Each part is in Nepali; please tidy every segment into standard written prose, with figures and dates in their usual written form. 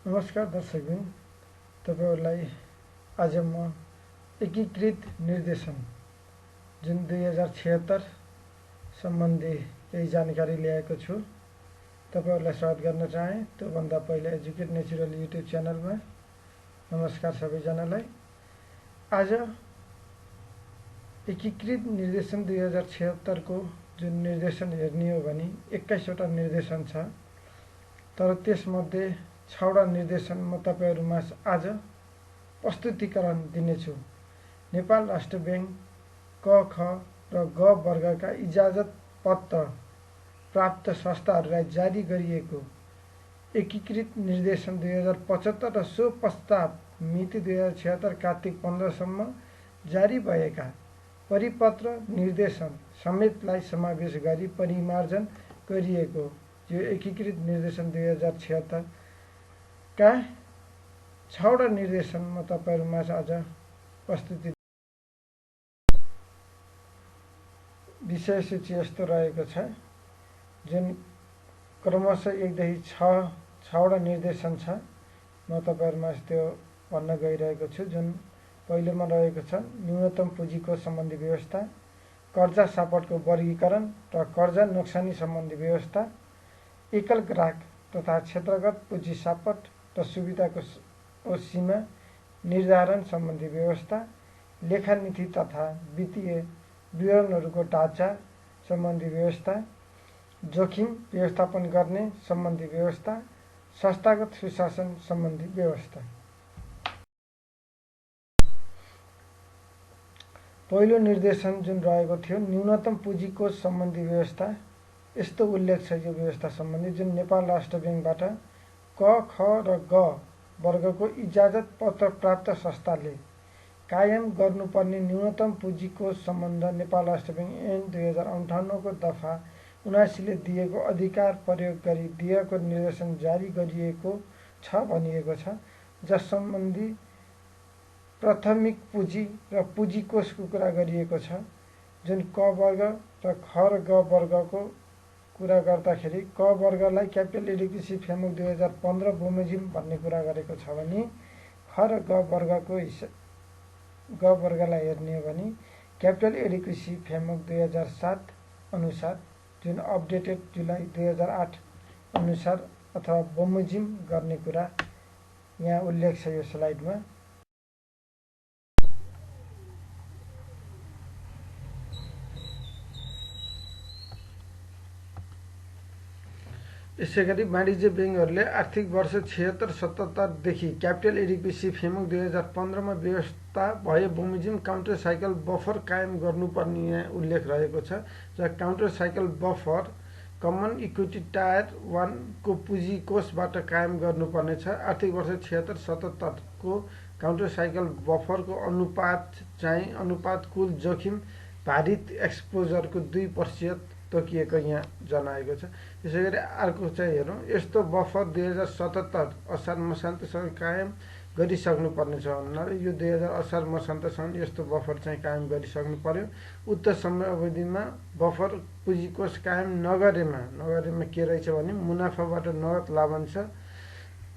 नमस्कार दर्शकबिन, तपाईहरुलाई आज म एकीकृत निर्देशन जुन 2076 सम्बन्धी केही जानकारी ल्याएको छु। तपाईहरुलाई स्वागत गर्न चाहे। त्योभन्दा पहिला एजुकेट नेचुरल युट्युब च्यानलमा नमस्कार सबैजनालाई। आज एकीकृत निर्देशन 2076 को जुन निर्देशन हेर्ने हो भने 21 वटा निर्देशन छ, तर त्यसमध्ये 6 वटा निर्देशन म तपाईहरुमा आज प्रस्तुतिकरण दिनेछु। नेपाल राष्ट्र बैंक क, ख र ग वर्गका इजाजत पत्र प्राप्त संस्थाहरूलाई जारी गरिएको एकीकृत निर्देशन 2075 र सो पश्चात मिति 2076 कार्तिक 15 सम्म जारी भएका परिपत्र निर्देशन समेतलाई समावेश गरी परिमार्जन गरिएको यो एकीकृत निर्देशन 2076 का 6 वटा निर्देशन म तपाईहरुमा आज प्रस्तुति। विषय सूची यस्तो रहेको छ, जुन क्रमशः 1 देखि 6 वटा निर्देशन छ। म तपाईहरुमा त्यो भन्न गइरहेको छु। जुन पहिलोमा रहेको छ न्यूनतम पुँजीको सम्बन्धी व्यवस्था, कर्जा सापटको वर्गीकरण र कर्जा नोक्सानी सम्बन्धी व्यवस्था, एकल ग्राहक तथा क्षेत्रगत पुँजी सापट र सुविधाको सीमा निर्धारण सम्बन्धी व्यवस्था, लेखा नीति तथा वित्तीय विवरणहरूको ढाँचा सम्बन्धी व्यवस्था, जोखिम व्यवस्थापन गर्ने सम्बन्धी व्यवस्था, संस्थागत सुशासन सम्बन्धी व्यवस्था। पहिलो निर्देशन जुन रहेको थियो न्यूनतम पुँजीको सम्बन्धी व्यवस्था, यस्तो उल्लेख छ यो व्यवस्था सम्बन्धी जुन नेपाल राष्ट्र बैंकबाट क, ख र ग वर्गको इजाजत पत्र प्राप्त संस्थाले कायम गर्नुपर्ने न्यूनतम पुँजीको सम्बन्ध नेपाल राष्ट्र बैंक ऐन 2058 को दफा 79 ले दिएको अधिकार प्रयोग गरी दिएको निर्देशन जारी गरिएको छ भनिएको छ, जस सम्बन्धी प्राथमिक पुँजी र पुँजी कोषको कुरा गरिएको छ। जुन क वर्ग र ख र ग वर्गको कुरा गर्दाखेरि क वर्गलाई क्यापिटल एडिक्वेसी फ्रेमवर्क 2015 बमोजिम भन्ने कुरा गरेको छ भने ख र ग वर्गलाई हेर्ने हो भने क्यापिटल एडिक्वेसी फ्रेमवर्क 2007 अनुसार जुन अपडेटेड जुलाई 2008 अनुसार अथवा बमोजिम गर्ने कुरा यहाँ उल्लेख छ यो स्लाइडमा। यसैगरी वाणिज्य बैंकहरूले आर्थिक वर्ष 76-77 देखि क्यापिटल एडिक्वेसी फ्रेमवर्क 2015 मा व्यवस्था भए बमोजिम काउन्टर साइकल बफर कायम गर्नुपर्ने यहाँ उल्लेख रहेको छ, र counter cycle buffer common equity tier 1 को पुँजी कोषबाट कायम गर्नुपर्ने छ। आर्थिक वर्ष 76-77 को काउन्टर साइकल बफरको अनुपात कुल जोखिम भारित एक्सपोजरको 2% तोकिएको यहाँ जनाएको छ। यसैगरी अर्को चाहिँ हेरौँ, यस्तो बफर 2077 असार मसान्तसम्म कायम गरिसक्नुपर्ने छ भन्नाले यो 2000 असार मसान्तसम्म यस्तो बफर चाहिँ कायम गरिसक्नु पर्यो। उक्त समय अवधिमा बफर पुँजीकोष कायम नगरेमा के रहेछ भने मुनाफाबाट नगद लाभांश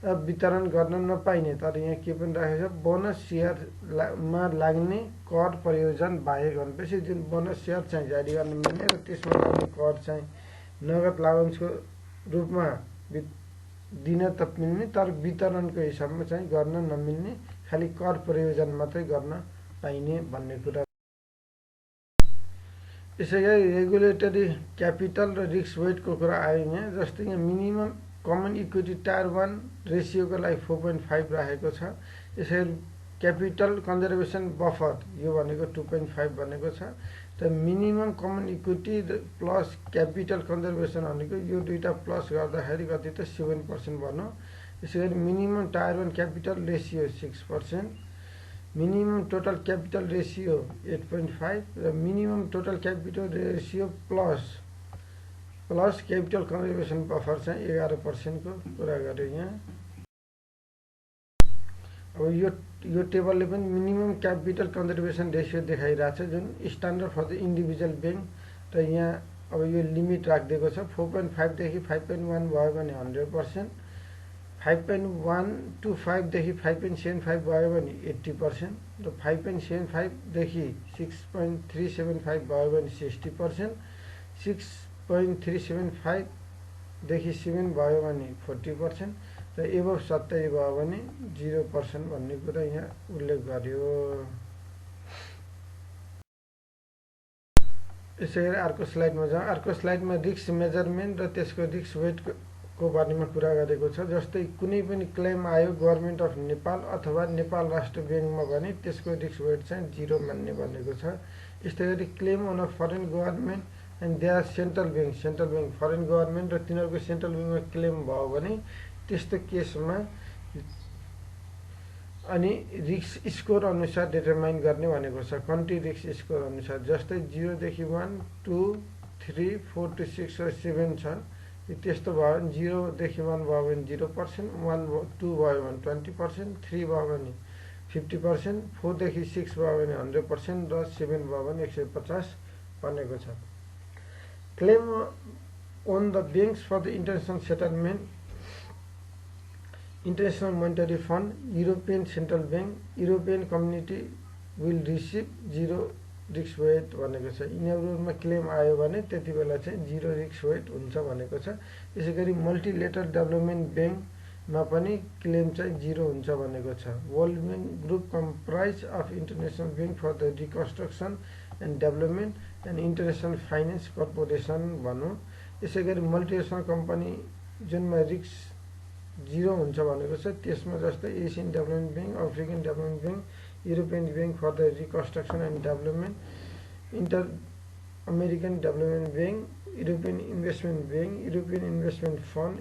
वितरण गर्न नपाइने, तर यहाँ के पनि राखेको छ बोनस सेयरमा लाग्ने कर प्रयोजन बाहेक भनेपछि जुन बोनस सेयर चाहिँ जारी गर्न मिल्ने र त्यसमा लाग्ने कर चाहिँ नगद लाभांशको रूपमा दिन त मिल्ने, तर वितरणको हिसाबमा चाहिँ गर्न नमिल्ने, खालि कर प्रयोजन मात्रै गर्न पाइने भन्ने कुरा। यसैगरी रेगुलेटरी क्यापिटल र रिस्क वेटको कुरा आयो यहाँ। जस्तै यहाँ मिनिमम कमन इक्विटी टायर 1 रेसियोको लागि 4.5 राखेको छ। यसैगरी क्यापिटल कन्जर्भेसन बफर यो भनेको 2.5 भनेको छ, र minimum common equity plus capital conservation भनेको यो दुईटा प्लस गर्दाखेरि कति त 7% भनौँ। यसैगरी minimum tyre 1 capital ratio 6%, minimum total capital ratio 8.5 र minimum total capital ratio plus capital conservation buffer चाहिँ 11% को कुरा गर्यो यहाँ। अब यो टेबलले पनि मिनिमम क्यापिटल कन्जर्भेसन रेसियो देखाइरहेछ जुन standard for the individual bank, र यहाँ अब यो लिमिट राखिदिएको छ 4.5 देखि 5.1 भयो भने 100%, 5.1 to 5 देखि 5.75 भयो भने 80% र 5.75 देखि 6.375 भयो भने 60%, 6.375 देखि 7 भयो भने 40% र एबभ 70 भयो भने 0% भन्ने कुरा यहाँ उल्लेख गर्यो। यसैगरी अर्को स्लाइडमा जाउँ। अर्को स्लाइडमा रिस्क मेजरमेन्ट र त्यसको रिस्क वेटको बारेमा कुरा गरेको छ। जस्तै कुनै पनि क्लेम आयो गभर्नमेन्ट अफ नेपाल अथवा नेपाल राष्ट्र ब्याङ्कमा भने त्यसको रिस्क वेट चाहिँ 0 मान्ने भनेको छ। यस्तै गरी claim on a foreign government and their central bank foreign government र तिनीहरूको सेन्ट्रल ब्याङ्कमा क्लेम भयो भने त्यस्तो केसमा अनि रिस्क स्कोर अनुसार डिटरमाइन गर्ने भनेको छ। कन्ट्री रिस्क स्कोर अनुसार जस्तै 0 देखि 1, 2, 3, 4 to 6 र 7 छ। त्यस्तो भयो भने 0 देखि 1 भयो भने 0%, 1 2 भयो भने 20%, 3 भयो भने 50%, 4 देखि 6 भयो भने 100% र 7 भयो भने 150 भनेको छ। Claim on the banks for the international settlement, International Monetary Fund, European Central Bank, European Community will receive 0 risk weight भनेको छ। यिनीहरूमा क्लेम आयो भने त्यति बेला चाहिँ 0 रिस्क वेट हुन्छ भनेको छ। यसैगरी मल्टिलेटरल डेभलपमेन्ट ब्याङ्कमा पनि क्लेम चाहिँ 0 हुन्छ भनेको छ। World bank group comprise of international bank for the reconstruction and development and international finance corporation भनौँ। यसैगरी मल्टिनेसनल कम्पनी जुनमा रिस्क 0 हुन्छ भनेको छ। त्यसमा जस्तै Asian development bank, African development bank, European bank for the reconstruction and development, inter American development bank, European investment bank, European investment fund,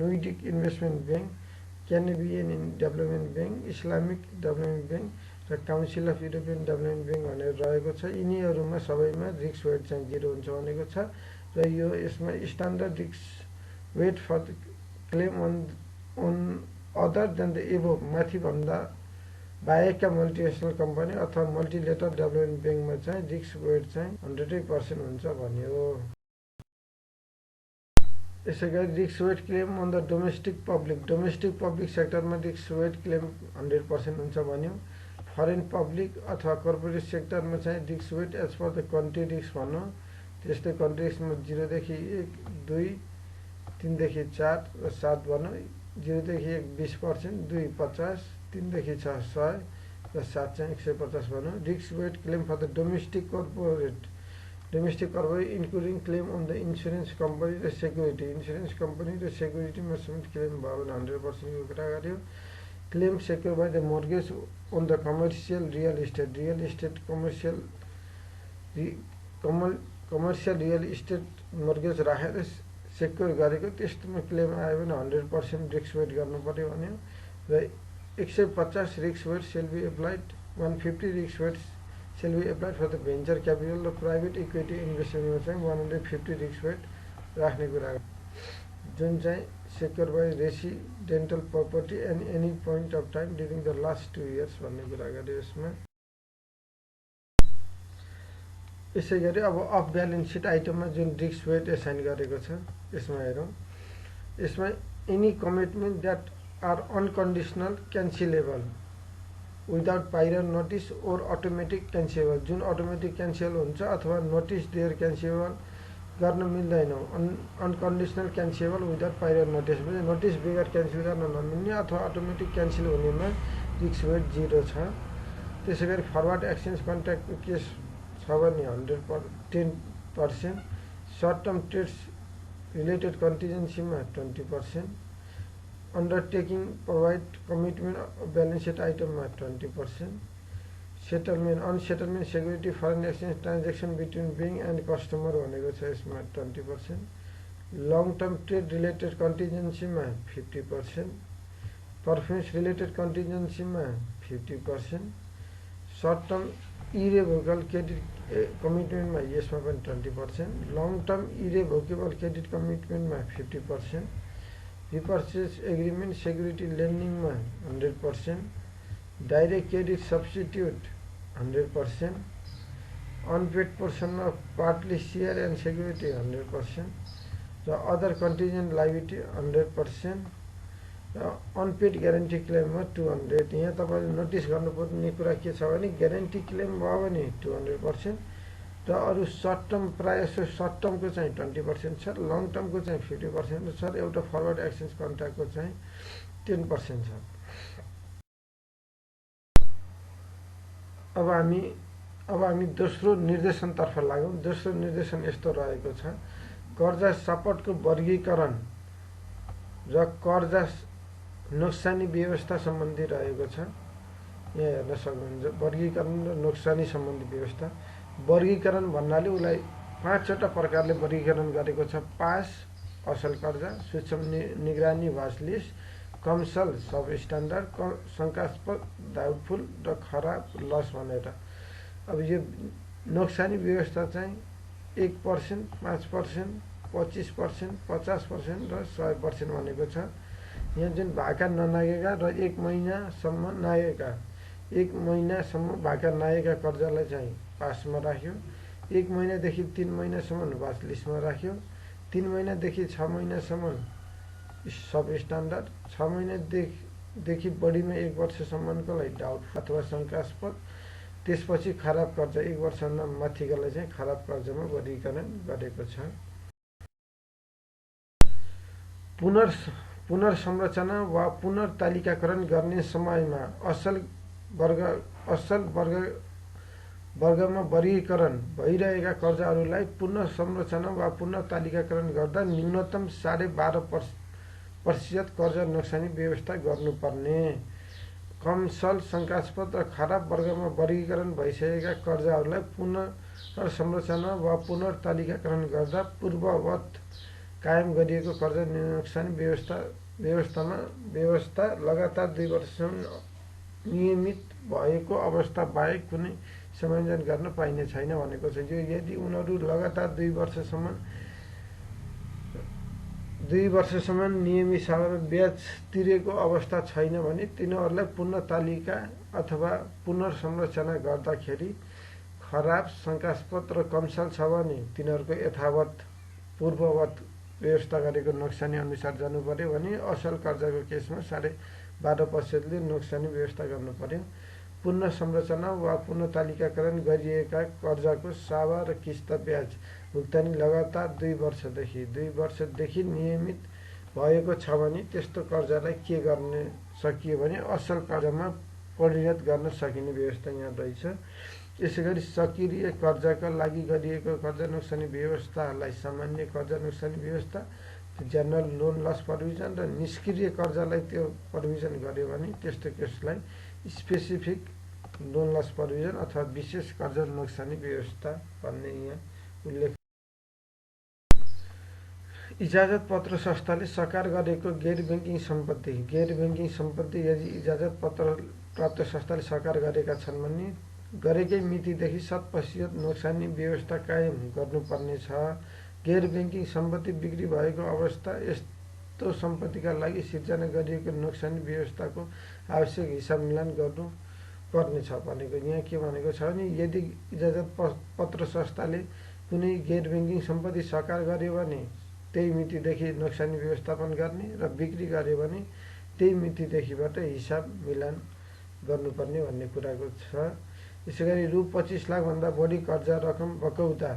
Nordic investment bank, Caribbean development bank, Islamic development bank र council of European development bank भनेर रहेको छ। यिनीहरूमा सबैमा रिस्क वेट चाहिँ 0 हुन्छ भनेको छ। र यो यसमा standard risk weight for claim on other than the above माथि भन्दा बाहेकका मल्टिनेसनल कम्पनी अथवा मल्टिलेटरल डेभलपमेन्ट ब्याङ्कमा चाहिँ रिस्क वेट चाहिँ 100% हुन्छ भन्यो। यसैगरी risk weight claim on the domestic public सेक्टरमा रिस्क वेट क्लेम 100% हुन्छ भन्यो। फरेन पब्लिक अथवा कर्पोरेट सेक्टरमा चाहिँ risk weight as per the country risk भनौँ। त्यस्तै कन्ट्री रिस्कमा 0 देखि 1, 2, 3 देखि 4 र 7 भनौँ। 0 देखि 1 20%, 2 50, 3 देखि 6 100 र 7 चाहिँ 150 भनौँ। Risk weight claim for the domestic corporate including claim on the insurance company र सेक्युरिटी। इन्सुरेन्स कम्पनी र सेक्युरिटीमा समेत क्लेम भयो भने 100% को कुरा गर्यो। Claim secure by the mortgage on the commercial real estate commercial real estate mortgage राखेर सेक्योर गरेको त्यस्तोमा क्लेम आयो भने 100% रिस्क वेट गर्नु पर्यो भन्यो। र 150 risk weight shall be applied, 150 risk weight shall be applied for the venture capital र प्राइभेट इक्विटी इन्भेस्टमेन्टमा चाहिँ 150 रिस्क वेट राख्ने कुरा जुन चाहिँ secure by residential property and any point of time during the last 2 years भन्ने कुरा गर्यो यसमा। यसै गरी अब अफ ब्यालेन्स सिट आइटममा जुन रिस्क वेट एसाइन गरेको छ यसमा हेरौँ। यसमा any commitment that are unconditional cancellable without prior notice or automatic cancellable, जुन अटोमेटिक क्यान्सिल हुन्छ अथवा नोटिस दिएर क्यान्सिलेबल गर्न मिल्दैन। Unconditional cancellable without prior notice भने नोटिस बेगर क्यान्सिल गर्न नमिल्ने अथवा अटोमेटिक क्यान्सिल हुनेमा रिस्क वेट 0 छ। त्यसै गरी फरवर्ड एक्सचेन्ज कन्ट्र्याक्टको केस छ भने 110%, सर्ट टर्म ट्रेड्स रिलेटेड कन्टिजेन्सीमा 20%, undertaking provide commitment balance sheet आइटममा 20%, unsettlement security foreign exchange transaction between bank and customer भनेको छ यसमा 20%, लङ टर्म ट्रेड रिलेटेड कन्टिजेन्सीमा 50%, पर्फर्मेन्स रिलेटेड कन्टिजेन्सीमा 50%, सर्ट टर्म इरेभोकेबल क्रेडिट कमिटमेन्टमा यसमा पनि 20%, लङ टर्म इरेभोकेबल क्रेडिट कमिटमेन्टमा 50%, रिपर्चेज एग्रिमेन्ट सेक्युरिटी लेन्डिङमा 100%, direct credit substitute 100%, unpaid portion of partly share and security 100% र अदर कन्टिजेन्ट लाइबिलिटी 100%, अनपेड ग्यारेन्टी क्लेममा 200। यहाँ तपाईँले नोटिस गर्नुपर्ने कुरा के छ भने ग्यारेन्टी क्लेम भयो भने 200% र अरू सर्ट टर्म प्रायः जस्तो सर्ट टर्मको चाहिँ 20% छ, लङ टर्मको चाहिँ 50% छ, एउटा फरवर्ड एक्सचेन्ज कन्ट्र्याक्टको चाहिँ 10% छ। अब हामी दोस्रो निर्देशनतर्फ लागौँ। दोस्रो निर्देशन यस्तो रहेको छ, कर्जा सपटको वर्गीकरण र कर्जा नोक्सानी व्यवस्था सम्बन्धी रहेको छ। यहाँ हेर्न सक्नुहुन्छ वर्गीकरण र नोक्सानी सम्बन्धी व्यवस्था। वर्गीकरण भन्नाले उसलाई 5वटा प्रकारले वर्गीकरण गरेको छ। पास असल कर्जा, सूक्ष्म निगरानी वाच लिस्ट, कमसल सब स्ट्यान्डर्ड, शङ्कास्पद डाउटफुल र खराब लस भनेर। अब यो नोक्सानी व्यवस्था चाहिँ 1%, 5%, 25%, 50% र 100% भनेको छ। यहाँ जुन भाका ननागेका र 1 महिनासम्म नागेका, 1 महिनासम्म भाका नागेका कर्जालाई चाहिँ पासमा राख्यो, 1 महिनादेखि 3 महिनासम्म वाच लिस्टमा राख्यो, 3 महिनादेखि 6 महिनासम्म सब स्ट्यान्डर्ड, 6 महिनादेखि बढीमा 1 वर्षसम्मकोलाई डाउट अथवा शङ्कास्पद, त्यसपछि खराब कर्जा 1 वर्षभन्दा माथिकालाई चाहिँ खराब कर्जामा वर्गीकरण गरेको छ। पुनर्संरचना वा पुनर्तालिकाकरण गर्ने समयमा असल वर्गमा वर्गीकरण भइरहेका कर्जाहरूलाई पुनर्संरचना वा पुनर्तालिकाकरण गर्दा न्यूनतम 12.5% कर्जा नोक्सानी व्यवस्था गर्नुपर्ने। कमसल, शङ्कास्पद र खराब वर्गमा वर्गीकरण भइसकेका कर्जाहरूलाई पुनर्संरचना वा पुनर्तालिकाकरण गर्दा पूर्ववत कायम गरिएको कर्जा नोक्सानी व्यवस्था लगातार 2 वर्षसम्म नियमित भएको अवस्था बाहेक कुनै समायोजन गर्न पाइने छैन भनेको छ। यो यदि उनीहरू लगातार 2 वर्षसम्म नियमित ब्याज तिरेको अवस्था छैन भने तिनीहरूलाई पुनर्तालिका अथवा पुनर्संरचना गर्दाखेरि खराब, शङ्कास्पद र कमसल छ भने तिनीहरूको यथावत पूर्ववत व्यवस्था गरेको नोक्सानी अनुसार जानु पर्यो भने असल कर्जाको केसमा 12.5%ले नोक्सानी व्यवस्था गर्नु पर्यो। पुनर्संरचना वा पुनर्तालिकाकरण गरिएका कर्जाको सावा र किस्त ब्याज भुक्तानी लगातार 2 वर्षदेखि नियमित भएको छ भने त्यस्तो कर्जालाई के गर्न सकियो भने असल कर्जामा परिणत गर्न सकिने व्यवस्था यहाँ रहेछ। यसैगरी सक्रिय कर्जाका लागि गरिएको कर्जा नोक्सानी व्यवस्थालाई सामान्य कर्जा नोक्सानी व्यवस्था, जेनरल लोन लस प्रोभिजन र निष्क्रिय कर्जालाई त्यो प्रोभिजन गर्यो भने त्यस्तो केसलाई स्पेसिफिक लोन लस प्रोभिजन अथवा विशेष कर्जा नोक्सानी व्यवस्था भन्ने यहाँ उल्लेख। इजाजत पत्र संस्थाले साकार गरेको गैर ब्याङ्किङ सम्पत्ति यदि इजाजत पत्र प्राप्त संस्थाले साकार गरेका छन् भने गरेकै मितिदेखि 7% नोक्सानी व्यवस्था कायम गर्नुपर्नेछ। गैर ब्याङ्किङ सम्पत्ति बिक्री भएको अवस्था यस्तो सम्पत्तिका लागि सिर्जना गरिएको नोक्सानी व्यवस्थाको आवश्यक हिसाब मिलान गर्नुपर्नेछ भनेको। यहाँ के भनेको छ भने यदि इजाजत पत्र संस्थाले कुनै गैर ब्याङ्किङ सम्पत्ति साकार गर्यो भने त्यही मितिदेखि नोक्सानी व्यवस्थापन गर्ने र बिक्री गर्यो भने त्यही मितिदेखिबाट हिसाब मिलान गर्नुपर्ने भन्ने कुराको छ। यसैगरी रु 25 लाखभन्दा बढी कर्जा रकम बकौता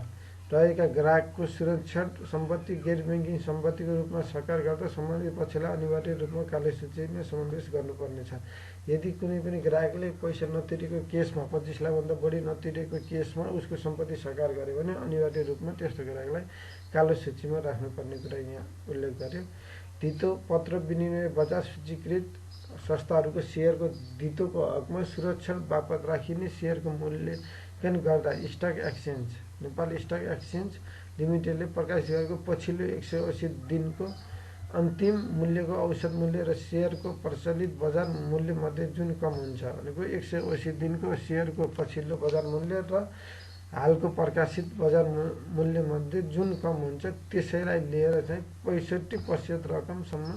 रहेका ग्राहकको सुरक्षित सम्पत्ति गैर ब्याङ्किङ सम्पत्तिको रूपमा साकार गर्दा सम्बन्धित पक्षलाई अनिवार्य रूपमा कालो सूचीमा समावेश गर्नुपर्नेछ। यदि कुनै पनि ग्राहकले पैसा नतिरेको केसमा 25 लाखभन्दा बढी नतिरेको केसमा उसको सम्पत्ति साकार गर्यो भने अनिवार्य रूपमा त्यस्तो ग्राहकलाई कालो सूचीमा राख्नुपर्ने कुरा यहाँ उल्लेख गर्यो। धितो पत्र विनिमय बजार सूचीकृत संस्थाहरूको सेयरको धितोको हकमा सुरक्षा बापत राखिने सेयरको मूल्याङ्कन गर्दा stock exchange Nepal stock exchange लिमिटेडले प्रकाशित गरेको पछिल्लो 180 दिनको अन्तिम मूल्यको औसत मूल्य र सेयरको प्रचलित बजार मूल्य मध्ये जुन कम हुन्छ भनेको 180 दिनको सेयरको पछिल्लो बजार मूल्य र हालको प्रकाशित बजार मूल्य मध्ये जुन कम हुन्छ त्यसैलाई लिएर चाहिँ 65% रकमसम्म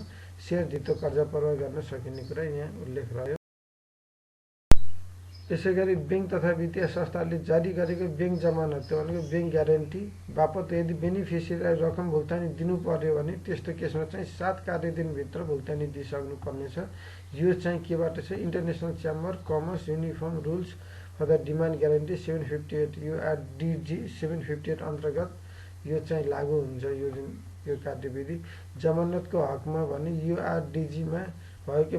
सेयर धितो कर्जा प्रवाह गर्न सकिने कुरा यहाँ उल्लेख रह्यो। यसैगरी बैंक तथा वित्तीय संस्थाले जारी गरेको बैंक जमानत भनेको बैंक ग्यारेन्टी बापत यदि बेनिफिसियरीलाई रकम भुक्तानी दिनु पर्यो भने त्यस्तो केसमा चाहिँ 7 कार्यदिनभित्र भुक्तानी दिइसक्नु पर्नेछ। यो चाहिँ केबाट छ, international chamber commerce uniform rules for the demand guarantee 758 URDG 758 अन्तर्गत यो चाहिँ लागू हुन्छ। यो कार्यविधि जमानतको हकमा भने URDG-मा भएको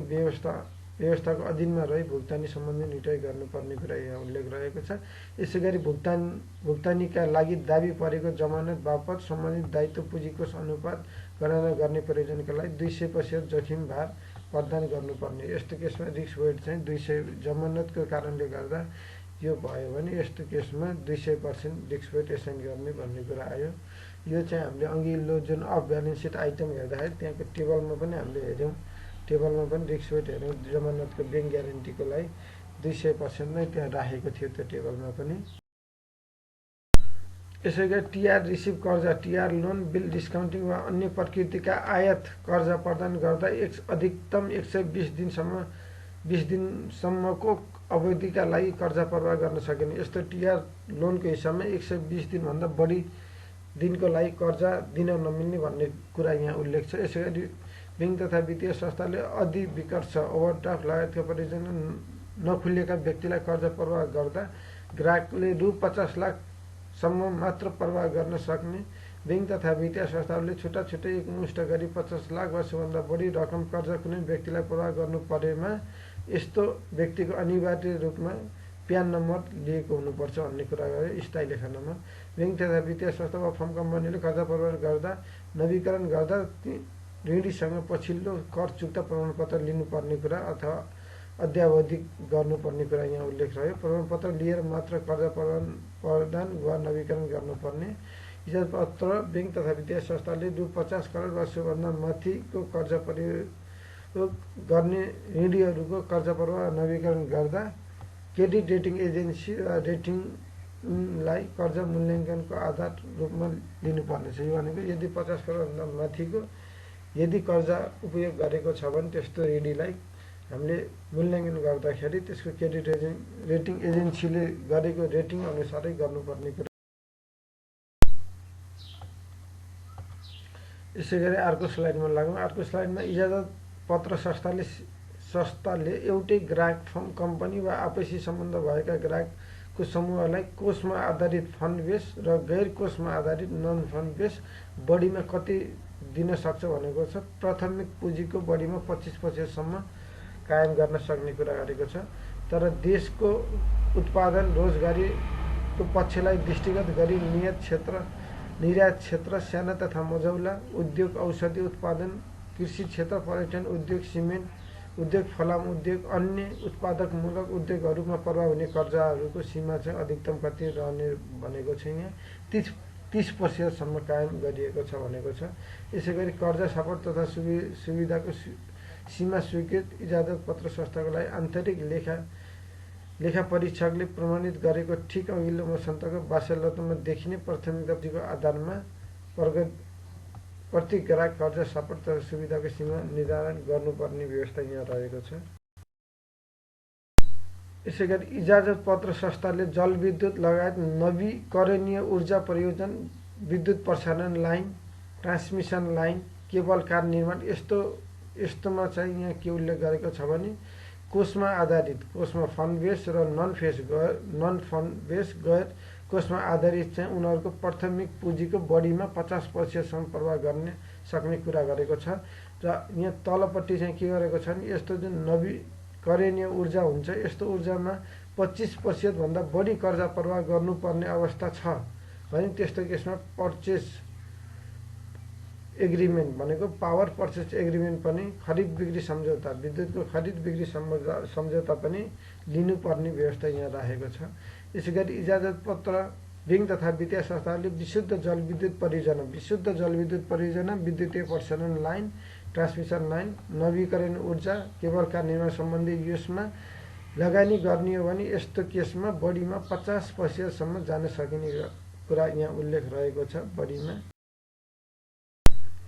व्यवस्थाको अधीनमा रही भुक्तानी सम्बन्धी निटय गर्नुपर्ने कुरा यहाँ उल्लेख रहेको छ। यसैगरी भुक्तानीका लागि दाबी परेको जमानत बापत सम्बन्धित दायित्व पुँजीकोष अनुपात गणना गर्ने प्रयोजनका लागि 200% जोखिम भार प्रदान गर्नुपर्ने। यस्तो केसमा रिस्क वेट चाहिँ 200 जमानतको कारणले गर्दा यो भयो भने यस्तो केसमा 200% रिस्क वेट एसाइन गर्ने भन्ने कुरा आयो। यो चाहिँ हामीले अघिल्लो जुन अफ ब्यालेन्स सिट आइटम हेर्दाखेरि त्यहाँको टेबलमा पनि हामीले हेऱ्यौँ, टेबलमा पनि रिस्क वेट हेऱ्यौँ। जमानतको बैंक ग्यारेन्टीको लागि 200% नै त्यहाँ राखेको थियो त्यो टेबलमा पनि। यसैगरी टिआर रिसिभ कर्जा, टिआर लोन, बिल डिस्काउन्टिङ वा अन्य प्रकृतिका आयात कर्जा प्रदान गर्दा अधिकतम 120 दिनसम्मको अवधिका लागि कर्जा प्रवाह गर्न सकिने। यस्तो टिआर लोनको हिसाबमा 120 दिनभन्दा बढी दिनको लागि कर्जा दिन नमिल्ने भन्ने कुरा यहाँ उल्लेख छ। यसैगरी बैंक तथा वित्तीय संस्थाले अधिविकट ओभरड्राफ्ट लगायतका परियोजना नखुलेका व्यक्तिलाई कर्जा प्रवाह गर्दा ग्राहकले रु 50 लाखसम्म मात्र प्रवाह गर्न सक्ने। बैंक तथा वित्तीय संस्थाहरूले छुट्टै एकमुष्ट गरी 50 लाख वा सोभन्दा बढी रकम कर्जा कुनै व्यक्तिलाई प्रवाह गर्नु परेमा यस्तो व्यक्तिको अनिवार्य रूपमा प्यान नम्बर लिएको हुनुपर्छ भन्ने कुरा गरे। स्थायी लेखा नम्बर बैंक तथा वित्तीय संस्था वा फर्म कम्पनीले कर्जा प्रवाह गर्दा नवीकरण गर्दा ऋणीसँग पछिल्लो कर चुक्ता प्रमाणपत्र लिनुपर्ने कुरा अथवा अद्यावधिक गर्नुपर्ने कुरा यहाँ उल्लेख रह्यो। प्रमाणपत्र लिएर मात्र कर्जा प्रदान वा नवीकरण गर्नुपर्ने। इजाजत पत्र बैंक तथा वित्तीय संस्थाले रु 50 करोड वा सोभन्दा माथिको कर्जा प्रयोग गर्ने ऋणीहरूको कर्जा प्रवाह नवीकरण गर्दा क्रेडिट रेटिङ एजेन्सी वा रेटिङलाई कर्जा मूल्याङ्कनको आधार रूपमा लिनुपर्नेछ। यो भनेको यदि 50 करोडभन्दा माथिको यदि कर्जा उपयोग गरेको छ भने त्यस्तो ऋणीलाई हामीले मूल्याङ्कन गर्दाखेरि त्यसको क्रेडिट रेटिङ एजेन्सीले गरेको रेटिङ अनुसारै गर्नुपर्ने कुरा। यसैगरी अर्को स्लाइडमा लागौँ। अर्को स्लाइडमा इजाजत पत्र संस्थाले एउटै ग्राहक फर्म कम्पनी वा आपसी सम्बन्ध भएका ग्राहकको समूहलाई कोषमा आधारित फन्ड बेस र गैर कोषमा आधारित नन फन्ड बेस बढीमा कति दिन सक्छ भनेको छ। प्राथमिक पुँजीको बढीमा 25%सम्म कायम गर्न सक्ने कुरा गरेको छ। तर देशको उत्पादन रोजगारीको पक्षलाई दृष्टिगत गरी निर्यात क्षेत्र, साना तथा मझौला उद्योग, औषधि उत्पादन, कृषि क्षेत्र, पर्यटन उद्योग, सिमेन्ट उद्योग, फलाम उद्योग, अन्य उत्पादकमूलक उद्योगहरूमा प्रभाव हुने कर्जाहरूको सीमा चाहिँ अधिकतम कति रहने भनेको छ। यहाँ 30% कायम गरिएको छ भनेको छ। यसैगरी कर्जा सपोर्ट तथा सुविधाको सीमा स्वीकृत इजाजत पत्र संस्थाको लागि आन्तरिक लेखा परीक्षकले प्रमाणित गरेको ठिक अघिल्लो मसन्तको बास्यलतमा देखिने प्राथमिकताको आधारमा प्रति ग्राहक कर्जा सपोर्ट तथा सुविधाको सीमा निर्धारण गर्नुपर्ने व्यवस्था यहाँ रहेको छ। यसैगरी इजाजत पत्र संस्थाले जलविद्युत लगायत नवीकरणीय ऊर्जा परियोजना, विद्युत प्रसारण line, transmission line, cable car निर्माण यस्तोमा चाहिँ यहाँ के उल्लेख गरेको छ भने कोषमा आधारित, कोषमा फन्ड बेस र नन फन्ड बेस गैर कोषमा आधारित चाहिँ उनीहरूको प्राथमिक पुँजीको बढीमा 50%सम्म प्रवाह गर्ने सक्ने कुरा गरेको छ। र यहाँ तलपट्टि चाहिँ के गरेको छ भने यस्तो जुन नवीकरणीय ऊर्जा हुन्छ यस्तो ऊर्जामा 25% भन्दा बढी कर्जा प्रवाह गर्नुपर्ने अवस्था छ भने त्यस्तो केसमा पर्चेस एग्रिमेन्ट भनेको पावर पर्चेस एग्रिमेन्ट पनि खरिद बिक्री सम्झौता, विद्युतको खरिद बिक्री सम्झौता पनि लिनुपर्ने व्यवस्था यहाँ राखेको छ। यसैगरी इजाजत पत्र बैंक तथा वित्तीय संस्थाहरूले विशुद्ध जलविद्युत परियोजना, विद्युतीय प्रसारण लाइन, ट्रान्समिसन लाइन, नवीकरण ऊर्जा, केबल कार निर्माण सम्बन्धी यसमा लगानी गर्ने हो भने यस्तो केसमा बढीमा 50%सम्म जान सकिने कुरा यहाँ उल्लेख रहेको छ। बढीमा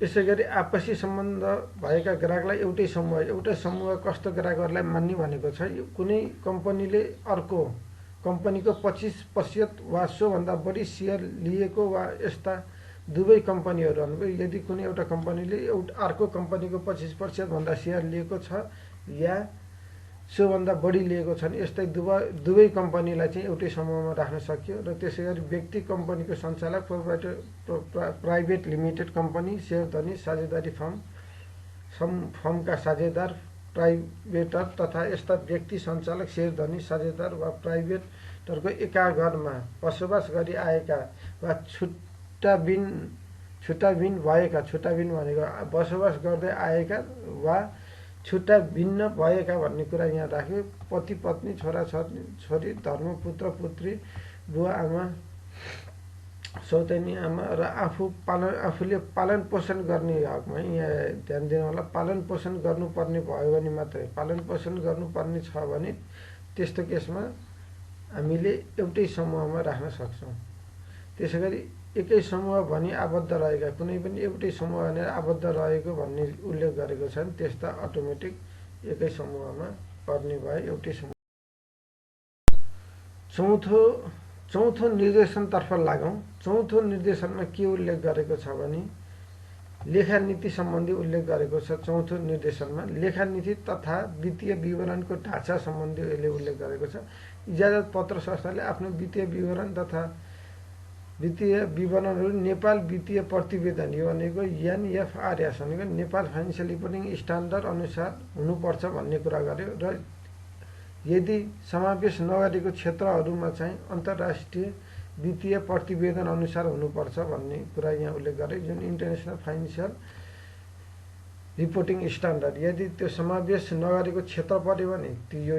यसैगरी आपसी सम्बन्ध भएका ग्राहकलाई एउटै समूह कस्तो ग्राहकहरूलाई मान्ने भनेको छ। कुनै कम्पनीले अर्को कम्पनीको 25% वा सोभन्दा बढी सेयर लिएको वा यस्ता दुवै कम्पनीहरू अनुभव यदि कुनै एउटा कम्पनीले अर्को कम्पनीको 25% भन्दा सेयर लिएको छ या सोभन्दा बढी लिएको छन्, यस्तै दुवै कम्पनीलाई चाहिँ एउटै समूहमा राख्न सकियो। र त्यसै गरी व्यक्ति कम्पनीको सञ्चालक प्राइभेट लिमिटेड कम्पनी सेयरधनी साझेदारी फर्मका साझेदार प्राइभेटर तथा यस्ता व्यक्ति सञ्चालक सेयरधनी साझेदार वा प्राइभेटरको एकाघरमा बसोबास गरी आएका वा छुट्टाबिन भनेको बसोबास गर्दै आएका वा छुट्टा भिन्न भएका भन्ने कुरा यहाँ राख्यो। पति पत्नी, छोरा छोरी, धर्मपुत्र पुत्री, बुवा आमा, सौतेनी आमा र आफूले पालन पोषण गर्ने हकमा यहाँ ध्यान दिनु होला। पालन पोषण गर्नुपर्ने भयो भने मात्रै, पालन पोषण गर्नुपर्ने छ भने त्यस्तो केसमा हामीले एउटै समूहमा राख्न सक्छौँ। त्यसै गरी एकै समूह भनी आबद्ध रहेका, कुनै पनि एउटै समूह भनेर आबद्ध रहेको भन्ने उल्लेख गरेको छ नि, त्यस्ता अटोमेटिक एकै समूहमा पर्ने भए एउटै समूह। चौथो निर्देशनतर्फ लागौँ। चौथो निर्देशनमा के उल्लेख गरेको छ भने लेखा नीति सम्बन्धी उल्लेख गरेको छ। चौथो निर्देशनमा लेखा नीति तथा वित्तीय विवरणको ढाँचा सम्बन्धी यसले उल्लेख गरेको छ। इजाजत पत्र संस्थाले आफ्नो वित्तीय विवरण तथा वित्तीय विवरणहरू नेपाल वित्तीय प्रतिवेदन यो भनेको NFRS भनेको नेपाल फाइनेन्सियल रिपोर्टिङ स्ट्यान्डर्ड अनुसार हुनुपर्छ भन्ने कुरा गर्यो। र यदि समावेश नगरेको क्षेत्रहरूमा चाहिँ अन्तर्राष्ट्रिय वित्तीय प्रतिवेदन अनुसार हुनुपर्छ भन्ने कुरा यहाँ उल्लेख गर्यो। जुन इन्टरनेसनल फाइनेन्सियल रिपोर्टिङ स्ट्यान्डर्ड यदि त्यो समावेश नगरेको क्षेत्र पर्यो भने त्यो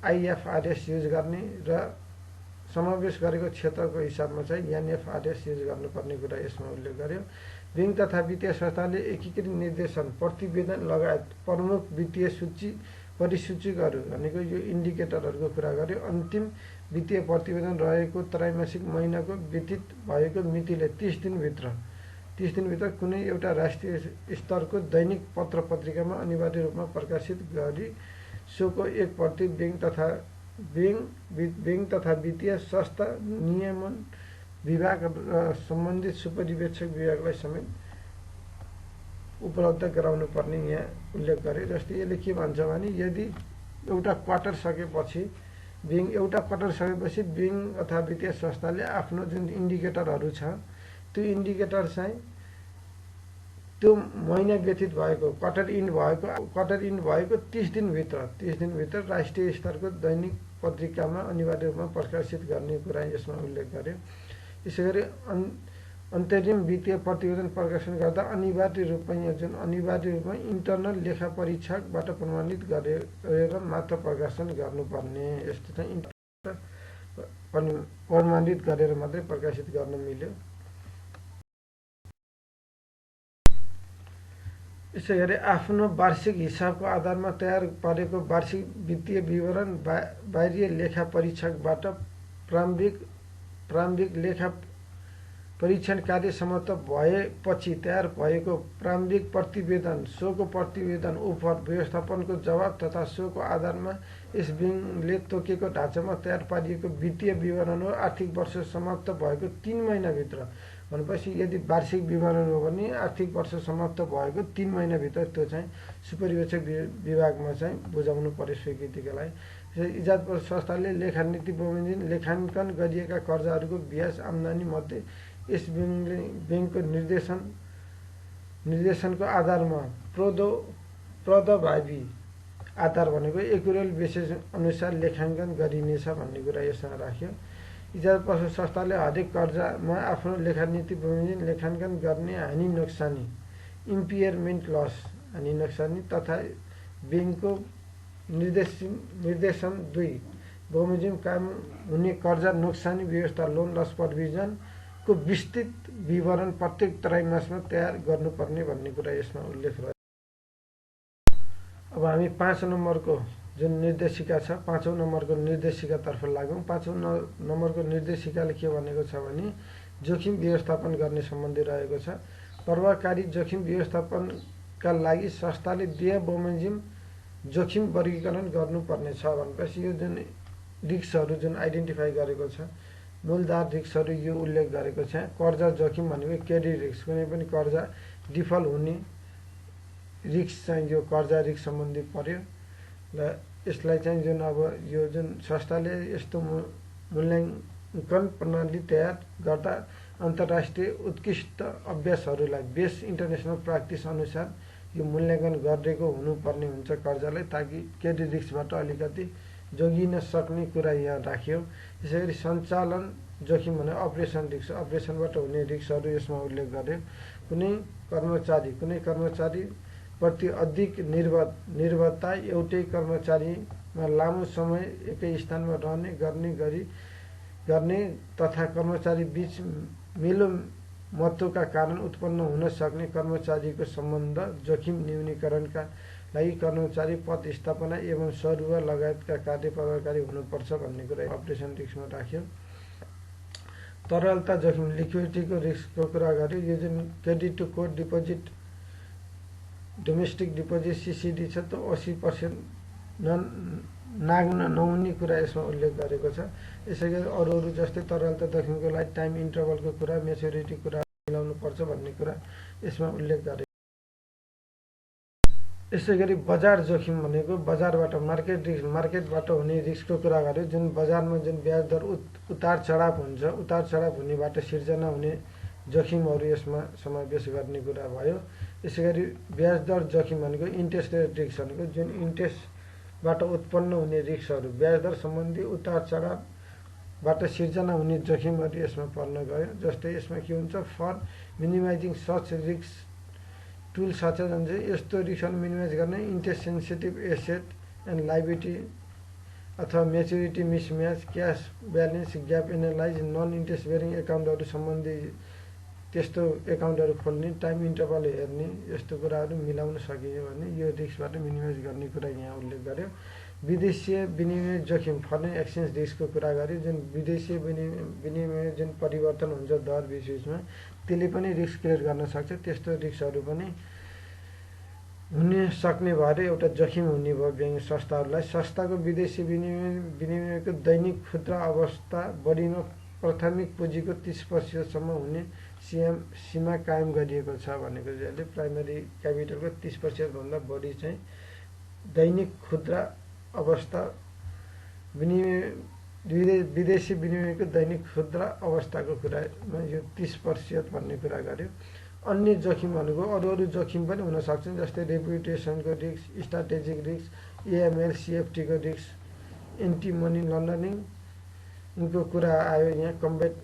IFRS युज गर्ने र समावेश गरेको क्षेत्रको हिसाबमा चाहिँ NFRS युज गर्नुपर्ने कुरा यसमा उल्लेख गर्यो। ब्याङ्क तथा वित्तीय संस्थाले एकीकृत निर्देशन प्रतिवेदन लगायत प्रमुख वित्तीय परिसूचकहरू भनेको यो इन्डिकेटरहरूको कुरा गर्यो। अन्तिम वित्तीय प्रतिवेदन रहेको त्रैमासिक महिनाको व्यतीत भएको मितिले 30 दिनभित्र कुनै एउटा राष्ट्रिय स्तरको दैनिक पत्र पत्रिकामा अनिवार्य रूपमा प्रकाशित गरी सोको एक प्रति ब्याङ्क तथा वित्तीय संस्था नियमन विभाग र सम्बन्धित सुपरिवेक्षक विभागलाई समेत उपलब्ध गराउनु पर्ने यहाँ उल्लेख गरे। जस्तै यसले के भन्छ भने यदि एउटा क्वार्टर सकेपछि ब्याङ्क अथवा वित्तीय संस्थाले आफ्नो जुन इन्डिकेटरहरू छ त्यो इन्डिकेटर चाहिँ त्यो महिना व्यतीत भएको क्वार्टर इन्ड भएको 30 दिनभित्र राष्ट्रिय स्तरको दैनिक पत्रिकामा अनिवार्य रूपमा प्रकाशित गर्ने कुरा यसमा उल्लेख गर्यो। यसै गरी अन्तरिम वित्तीय प्रतिवेदन प्रकाशन गर्दा अनिवार्य रूपमा इन्टर्नल लेखा परीक्षकबाट प्रमाणित गरेर मात्र प्रकाशन गर्नुपर्ने, यस्तो चाहिँ प्रमाणित गरेर मात्रै प्रकाशित गर्न मिल्यो। यसै गरी आफ्नो वार्षिक हिसाबको आधारमा तयार पारेको वार्षिक वित्तीय विवरण बाह्य लेखा परीक्षकबाट प्रारम्भिक लेखा परीक्षण कार्य समाप्त भएपछि तयार भएको प्रारम्भिक प्रतिवेदन, सोको प्रतिवेदन ओफर, व्यवस्थापनको जवाब तथा सोको आधारमा यस ब्याङ्कले तोकेको ढाँचामा तयार पारिएको वित्तीय विवरण हो। आर्थिक वर्ष समाप्त भएको 3 महिनाभित्र भनेपछि यदि वार्षिक विवरण हो भने आर्थिक वर्ष समाप्त भएको 3 महिनाभित्र त्यो चाहिँ सुपरिवेक्षक विभागमा चाहिँ बुझाउनु पर्यो स्वीकृतिका लागि। इजाजत संस्थाले लेखा नीति बमोजिम लेखाङ्कन गरिएका कर्जाहरूको ब्याज आम्दानी मध्ये यस ब्याङ्कको निर्देशनको आधारमा प्रभावी आधार भनेको एक्युरेल बेसिस अनुसार लेखाङ्कन गरिनेछ भन्ने कुरा यसमा राख्यो। इजाजत संस्थाले हरेक कर्जामा आफ्नो लेखा नीति बमोजिम लेखाङ्कन गर्ने हानि नोक्सानी इम्पियरमेन्ट लस हानि नोक्सानी तथा ब्याङ्कको निर्देशन 2 बमोजिम काम हुने कर्जा नोक्सानी व्यवस्था लोन लस प्रोभिजनको विस्तृत विवरण प्रत्येक त्रैमासमा तयार गर्नुपर्ने भन्ने कुरा यसमा उल्लेख रह्यो। अब हामी 5 नम्बरको जुन निर्देशिका छ 5औं नम्बरको निर्देशिकातर्फ लागौँ। 5औं नम्बरको निर्देशिकाले के भनेको छ भने जोखिम व्यवस्थापन गर्ने सम्बन्धी रहेको छ। प्रभावकारी जोखिम व्यवस्थापनका लागि संस्थाले देय बमोजिम जोखिम वर्गीकरण गर्नुपर्नेछ भनेपछि यो जुन रिस्कहरू जुन आइडेन्टिफाई गरेको छ, मूलधार रिस्कहरू यो उल्लेख गरेको छ। कर्जा जोखिम भनेको क्रेडिट रिस्क, कुनै पनि कर्जा डिफल्ट हुने रिस्क चाहिँ यो कर्जा रिस्क सम्बन्धी पर्यो र यसलाई चाहिँ जुन अब यो जुन संस्थाले यस्तो मूल्याङ्कन प्रणाली तयार गर्दा अन्तर्राष्ट्रिय उत्कृष्ट अभ्यासहरूलाई बेस्ट इन्टरनेसनल प्र्याक्टिस अनुसार यो मूल्याङ्कन गरेको हुनुपर्ने हुन्छ कर्जालाई, ताकि क्रेडिट रिस्कबाट अलिकति जोगिन सक्ने कुरा यहाँ राखियो। त्यसैगरी सञ्चालन जोखिम भने अपरेसन रिस्क, अपरेसनबाट हुने रिस्कहरू यसमा उल्लेख गर्यो। कुनै कर्मचारी प्रति अधिक निर्भरता, एउटै कर्मचारीमा लामो समय एकै स्थानमा गर्ने तथा कर्मचारी बीच मेलमतोका कारण उत्पन्न हुन सक्ने कर्मचारीको सम्बन्ध जोखिम न्यूनीकरणका लागि कर्मचारी पद स्थापना एवं सरुवा लगायतका कार्य प्रभावकारी हुनुपर्छ भन्ने कुरा अपरेसन रिस्कमा राख्यो। तरलता जोखिम लिक्विडिटीको रिस्कको कुरा गर्यो। यो जुन credit to core deposit domestic deposit CCD छ, त्यो 80% नाग्न नहुने कुरा यसमा उल्लेख गरेको छ। यसैगरी अरू जस्तै तरलता जोखिमको लागि टाइम इन्टरभलको कुरा, मेच्युरिटी कुरा मिलाउनु पर्छ भन्ने कुरा यसमा उल्लेख गरेको। यसैगरी बजार जोखिम भनेको बजारबाट मार्केटबाट हुने रिस्कको कुरा गर्यो। जुन बजारमा जुन ब्याज दर उतार चढाव हुन्छ, उतार चढाव हुनेबाट सिर्जना हुने जोखिमहरू यसमा समावेश गर्ने कुरा भयो। यसैगरी ब्याज दर जोखिम भनेको इन्ट्रेस्ट रेट रिस्क भनेको जुन इन्ट्रेस्टबाट उत्पन्न हुने रिस्कहरू, ब्याज दर सम्बन्धी उतार चढावबाट सिर्जना हुने जोखिमहरू यसमा पर्न गयो। जस्तै यसमा के हुन्छ, for minimising such risk tool साथै जान्छ। यस्तो रिस्कहरू मिनिमाइज गर्ने interest sensitive asset and liability अथवा maturity mismatch, cash balance gap analyse, non interest bearing एकाउन्टहरू सम्बन्धी त्यस्तो एकाउन्टहरू खोल्ने, टाइम इन्टरभल हेर्ने, यस्तो कुराहरू मिलाउन सकियो भने यो रिस्कबाट मिनिमाइज गर्ने कुरा यहाँ उल्लेख गर्यो। विदेशीय विनिमय जोखिम फरेन एक्सचेन्ज रिस्कको कुरा गर्यो। जुन विदेशी विनिमय जुन परिवर्तन हुन्छ दर बीचमा, त्यसले पनि रिस्क क्रिएट गर्न सक्छ। त्यस्तो रिस्कहरू पनि हुन सक्ने भएर एउटा जोखिम हुने भयो ब्याङ्क संस्थाहरूलाई। संस्थाको विदेशी विनिमयको दैनिक खुद्रा अवस्था बढीमा प्राथमिक पुँजीको 30% हुने सीमा कायम गरिएको छ भनेको चाहिँ प्राइमरी क्यापिटलको 30% बढी चाहिँ दैनिक खुद्रा अवस्था विदेशी विनिमयको दैनिक खुद्रा अवस्थाको कुरामा यो 30% भन्ने कुरा गर्यो। अन्य जोखिम भनेको अरू जोखिम पनि हुन सक्छन्, जस्तै रेपुटेसनको risk, strategic risk, AML CFT को रिस्क, एन्टी मनी लन्डरिङको कुरा आयो यहाँ। कम्बेट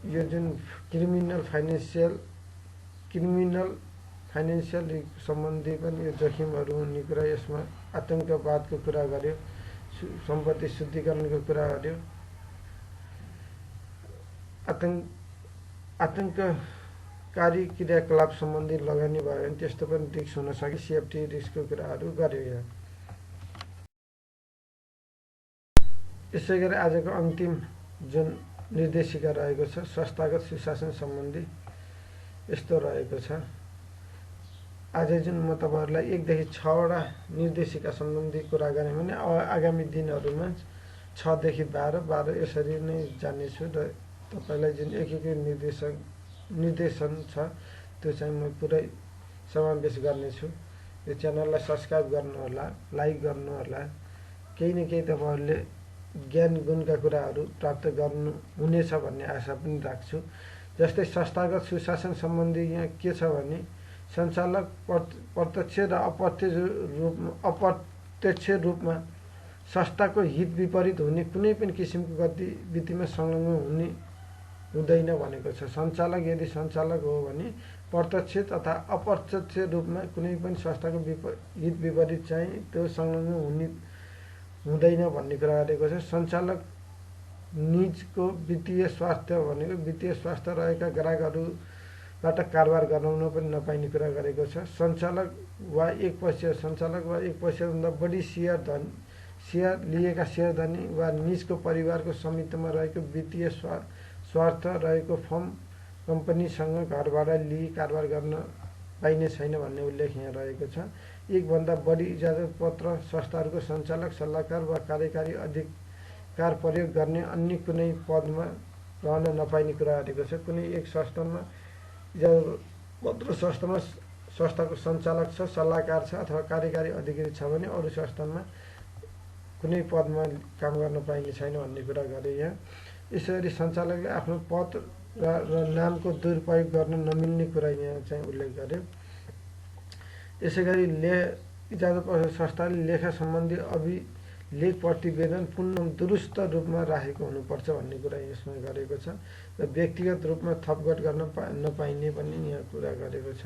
यो जुन क्रिमिनल फाइनेन्सियल सम्बन्धी पनि यो जोखिमहरू हुने कुरा यसमा। आतंकवादको कुरा गर्यो, सम्पत्ति शुद्धिकरणको कुरा गर्यो। आतंककारी क्रियाकलाप सम्बन्धी लगानी भयो भने त्यस्तो पनि रिस्क हुन सक्यो। CFT रिस्कको कुराहरू गर्यो यहाँ। यसैगरी आजको अन्तिम जुन निर्देशिका रहेको छ संस्थागत सुशासन सम्बन्धी यस्तो रहेको छ। आज जुन म तपाईहरुलाई 1 देखि 6 वटा निर्देशिका सम्बन्धी कुरा गरेँ भने आगामी दिनहरुमा 6 देखि 12 यसरी नै जान्नेछु र तपाईलाई जुन एक निर्देशन छ त्यो चाहिँ म पुरै समावेश गर्नेछु। यो च्यानललाई सब्स्क्राइब गर्नुहोला, लाइक गर्नुहोला। केही न केही तपाईहरुले ज्ञान गुणका कुराहरू प्राप्त गर्नु हुनेछ भन्ने आशा पनि राख्छु। जस्तै संस्थागत सुशासन सम्बन्धी यहाँ के छ भने सञ्चालक प्रत्यक्ष र अप्रत्यक्ष रूपमा संस्थाको हित विपरीत हुने कुनै पनि किसिमको गतिविधिमा संलग्न हुँदैन भनेको छ। सञ्चालक यदि सञ्चालक हो भने प्रत्यक्ष तथा अप्रत्यक्ष रूपमा कुनै पनि संस्थाको हित विपरीत चाहिँ त्यो संलग्न हुँदैन भन्ने कुरा गरेको छ। सञ्चालक निजको वित्तीय स्वास्थ्य भनेको वित्तीय स्वास्थ्य रहेका ग्राहकहरूबाट कारोबार गराउन पनि नपाइने कुरा गरेको छ। सञ्चालक वा एक पैसाभन्दा बढी शेयर लिएका शेयरधनी वा निजको परिवारको स्वामित्वमा रहेको वित्तीय स्वार्थ रहेको फर्म कम्पनीसँग घरबाट लिई कारोबार गर्न पाइने छैन भन्ने उल्लेख यहाँ रहेको छ। एकभन्दा बढी इजाजत पत्र संस्थाहरूको सञ्चालक, सल्लाहकार वा कार्यकारी अधिकार प्रयोग गर्ने अन्य कुनै पदमा रहन नपाइने कुरा गरेको छ। कुनै एक संस्थानमा इजाजत पत्र संस्थाको सञ्चालक छ, सल्लाहकार छ अथवा कार्यकारी अधिकारी छ भने अरू संस्थानमा कुनै पदमा काम गर्न पाइने छैन भन्ने कुरा गरे यहाँ। यसरी सञ्चालकले आफ्नो पद र नामको दुरुपयोग गर्न नमिल्ने कुरा यहाँ चाहिँ उल्लेख गर्यो। यसै गरी इजाजत संस्थाले लेखा सम्बन्धी अभिलेख प्रतिवेदन पुनः दुरुस्त रूपमा राखेको हुनुपर्छ भन्ने कुरा यसमा गरेको छ र व्यक्तिगत रूपमा थपघट गर्न नपाइने भन्ने यहाँ कुरा गरेको छ।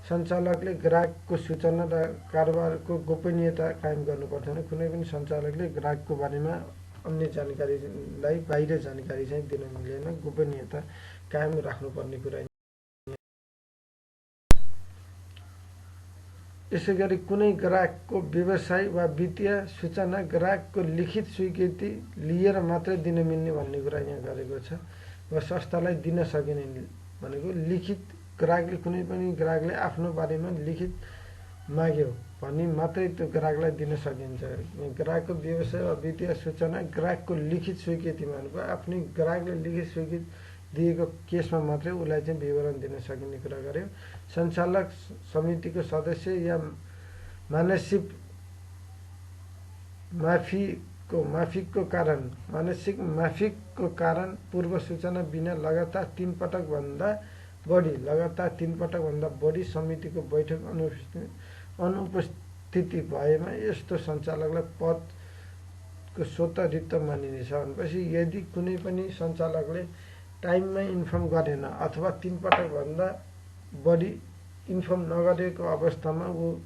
सञ्चालकले ग्राहकको सूचना र कारोबारको गोपनीयता कायम गर्नुपर्छ भने कुनै पनि सञ्चालकले ग्राहकको बारेमा अन्य जानकारीलाई बाहिर जानकारी चाहिँ दिन मिलेन, गोपनीयता कायम राख्नुपर्ने कुरा। यसै गरी कुनै ग्राहकको व्यवसाय वा वित्तीय सूचना ग्राहकको लिखित स्वीकृति लिएर मात्रै दिन मिल्ने भन्ने कुरा यहाँ गरेको छ। वा संस्थालाई दिन सकिने भनेको लिखित ग्राहकले कुनै पनि ग्राहकले आफ्नो बारेमा लिखित माग्यो भने मात्रै त्यो ग्राहकलाई दिन सकिन्छ। ग्राहकको व्यवसाय वा वित्तीय सूचना ग्राहकको लिखित स्वीकृतिमा भनेको आफ्नै ग्राहकले लिखित स्वीकृति दिएको केसमा मात्रै उसलाई चाहिँ विवरण दिन सकिने कुरा गर्यो। सञ्चालक समितिको सदस्य या मानसिक माफिकको कारण पूर्व सूचना बिना लगातार 3 पटकभन्दा बढी समितिको बैठक अनुपस्थिति भएमा यस्तो सञ्चालकलाई पदको स्वतः रिक्त मानिनेछ। भनेपछि यदि कुनै पनि सञ्चालकले टाइममा इन्फर्म गरेन अथवा 3 पटकभन्दा बढी इन्फर्म नगरेको अवस्थामा ऊ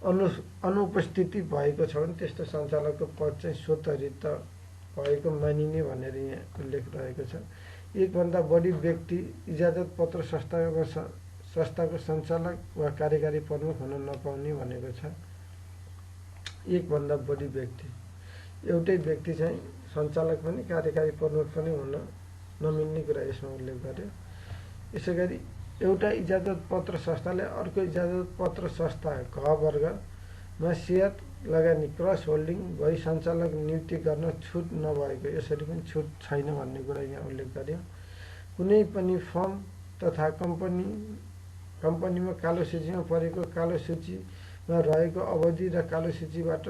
अनुपस्थिति भएको छ भने त्यस्तो सञ्चालकको पद चाहिँ स्वतः रिक्त भएको मानिने भनेर यहाँ उल्लेख रहेको छ। एकभन्दा बढी व्यक्ति इजाजत पत्र संस्थाको सञ्चालक वा कार्यकारी प्रमुख हुन नपाउने भनेको छ। एकभन्दा बढी व्यक्ति, एउटै व्यक्ति चाहिँ सञ्चालक पनि कार्यकारी प्रमुख पनि हुन नमिल्ने कुरा यसमा उल्लेख गर्यो। यसै गरी एउटा इजाजत पत्र संस्थाले अर्को इजाजत पत्र संस्था घ वर्गमा सेयर लगानी क्रस होल्डिङ भई सञ्चालक नियुक्ति गर्न छुट नभएको, यसरी पनि छुट छैन भन्ने कुरा यहाँ उल्लेख गर्यो। कुनै पनि फर्म तथा कम्पनीमा कालो सूचीमा परेको, कालो सूचीमा रहेको अवधि र कालो सूचीबाट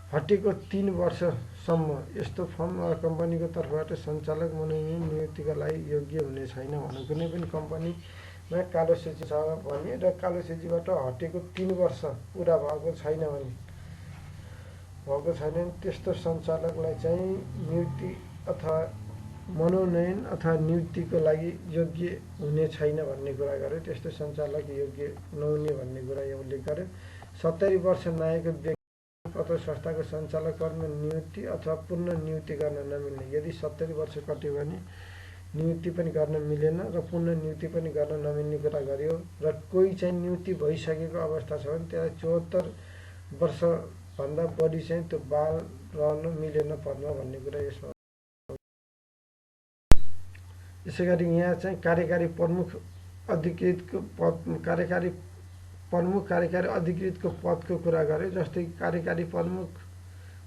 हटेको 3 वर्षसम्म यस्तो फर्म वा कम्पनीको तर्फबाट सञ्चालक मनोनयन नियुक्तिका लागि योग्य हुने छैन भने कुनै पनि कम्पनीमा कालो सूची छ भने र कालो सूचीबाट हटेको 3 वर्ष पुरा भएको छैन भने त्यस्तो सञ्चालकलाई चाहिँ नियुक्ति अथवा मनोनयन अथवा नियुक्तिको लागि योग्य हुने छैन भन्ने कुरा गर्यो। त्यस्तो सञ्चालक योग्य नहुने भन्ने कुरा यहाँ उल्लेख गर्यो। 70 वर्ष नआएको पत्र संस्थाको सञ्चालक पदमा नियुक्ति अथवा पुनः नियुक्ति गर्न नमिल्ने। यदि 70 वर्ष कट्यो भने नियुक्ति पनि गर्न मिलेन र पुनः नियुक्ति पनि गर्न नमिल्ने कुरा गर्यो। र कोही चाहिँ नियुक्ति भइसकेको अवस्था छ भने त्यसलाई 74 वर्षभन्दा बढी चाहिँ त्यो बाल रहन मिलेन पदमा भन्ने कुरा यसमा। यसै गरी यहाँ चाहिँ कार्यकारी अधिकृतको पदको कुरा गर्यो। जस्तै कार्यकारी प्रमुख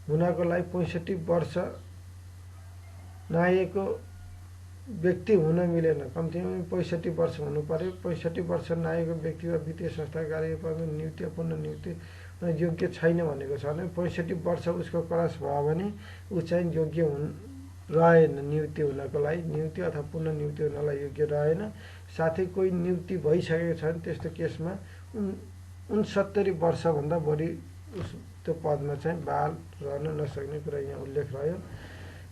हुनको लागि 65 वर्ष नआएको व्यक्ति हुन मिलेन, कम्तीमा 65 वर्ष हुनु पर्यो। 65 वर्ष नआएको व्यक्ति वा वित्तीय संस्था कार्यकारी प्रमुख नियुक्ति पुनः नियुक्ति योग्य छैन भनेको छ भने 65 वर्ष उसको क्रस भयो भने ऊ चाहिँ योग्य रहेन नियुक्ति हुनको लागि, नियुक्ति अथवा पुनः नियुक्ति हुनलाई योग्य रहेन। साथै कोही नियुक्ति भइसकेको छ भने त्यस्तो केसमा 69 वर्षभन्दा बढी त्यो पदमा चाहिँ बहाल रहन नसक्ने कुरा यहाँ उल्लेख रह्यो।